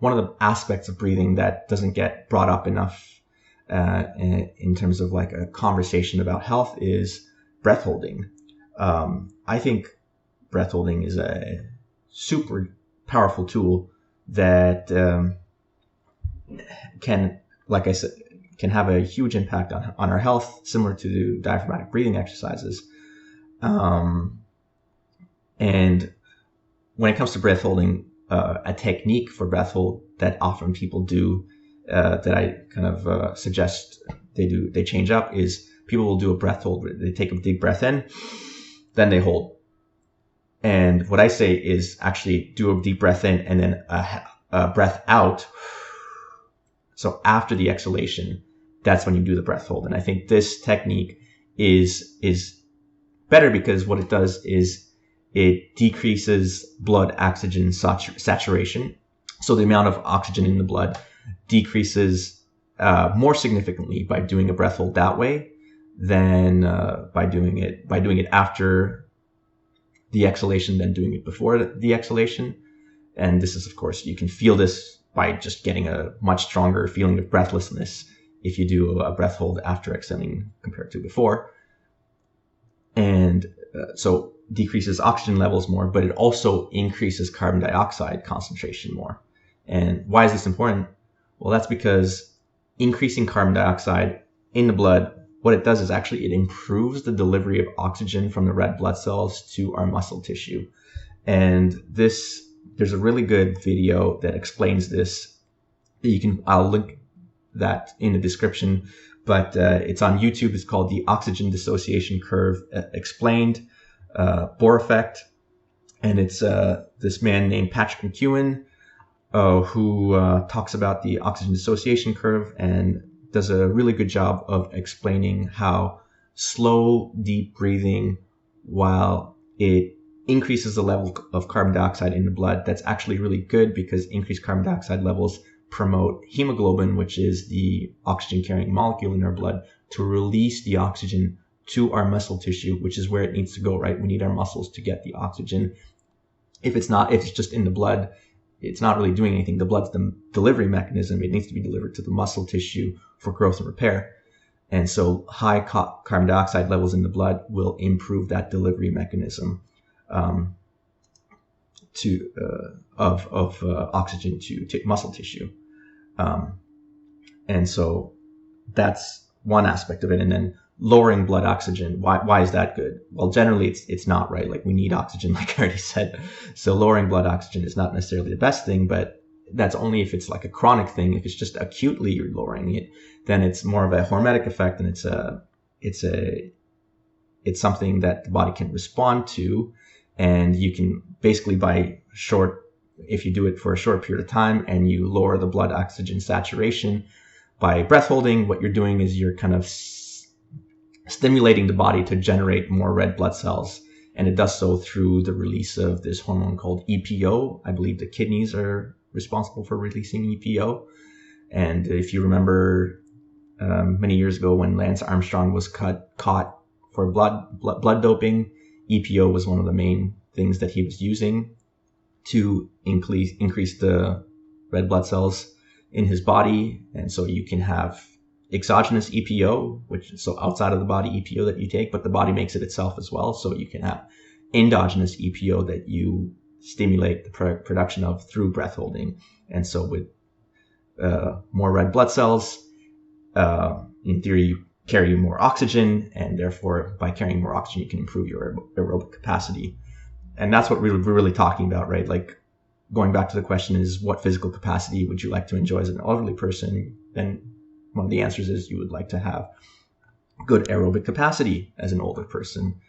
one of the aspects of breathing that doesn't get brought up enough in terms of like a conversation about health is breath holding. I think breath holding is a super powerful tool that can, like I said, can have a huge impact on our health, similar to diaphragmatic breathing exercises. And when it comes to breath holding, a technique for breath hold that often people do, that I kind of suggest they change up, is people will do a breath hold. They take a deep breath in, then they hold. And what I say is actually do a deep breath in and then a breath out. So after the exhalation, that's when you do the breath hold. And I think this technique is better because what it does is it decreases blood oxygen saturation. So the amount of oxygen in the blood decreases more significantly by doing a breath hold that way than by doing it after the exhalation than doing it before the exhalation. And this is, of course, you can feel this by just getting a much stronger feeling of breathlessness if you do a breath hold after exhaling compared to before. And so decreases oxygen levels more, but it also increases carbon dioxide concentration more. And why is this important? Well, that's because increasing carbon dioxide in the blood, what it does is actually it improves the delivery of oxygen from the red blood cells to our muscle tissue. And there's a really good video that explains this. I'll link that in the description, but it's on YouTube. It's called the Oxygen Dissociation Curve Explained, Bohr Effect. And it's this man named Patrick McEwen who talks about the oxygen dissociation curve and does a really good job of explaining how slow, deep breathing, while it increases the level of carbon dioxide in the blood, that's actually really good because increased carbon dioxide levels promote hemoglobin, which is the oxygen carrying molecule in our blood, to release the oxygen to our muscle tissue, which is where it needs to go, right? We need our muscles to get the oxygen. If it's just in the blood, it's not really doing anything. The blood's the delivery mechanism. It needs to be delivered to the muscle tissue for growth and repair. And so high carbon dioxide levels in the blood will improve that delivery mechanism of oxygen to muscle tissue. And so that's one aspect of it. And then lowering blood oxygen, why is that good? Well, generally it's not, right? Like we need oxygen, like I already said. So lowering blood oxygen is not necessarily the best thing, but that's only if it's like a chronic thing. If it's just acutely you're lowering it, then it's more of a hormetic effect, and it's something that the body can respond to. And you can basically if you do it for a short period of time and you lower the blood oxygen saturation by breath holding, what you're doing is you're kind of stimulating the body to generate more red blood cells. And it does so through the release of this hormone called EPO. I believe the kidneys are responsible for releasing EPO. And if you remember many years ago when Lance Armstrong was caught for blood doping, EPO was one of the main things that he was using to increase the red blood cells in his body. And so you can have exogenous EPO, so outside of the body EPO that you take, but the body makes it itself as well. So you can have endogenous EPO that you stimulate the production of through breath holding. And so with more red blood cells, in theory, you carry more oxygen, and therefore by carrying more oxygen, you can improve your aerobic capacity. And that's what we're really talking about, right? Like going back to the question is, what physical capacity would you like to enjoy as an elderly person? Then one of the answers is you would like to have good aerobic capacity as an older person.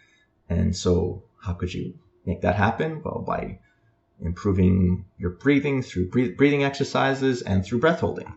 And so how could you make that happen? Well, by improving your breathing through breathing exercises and through breath holding.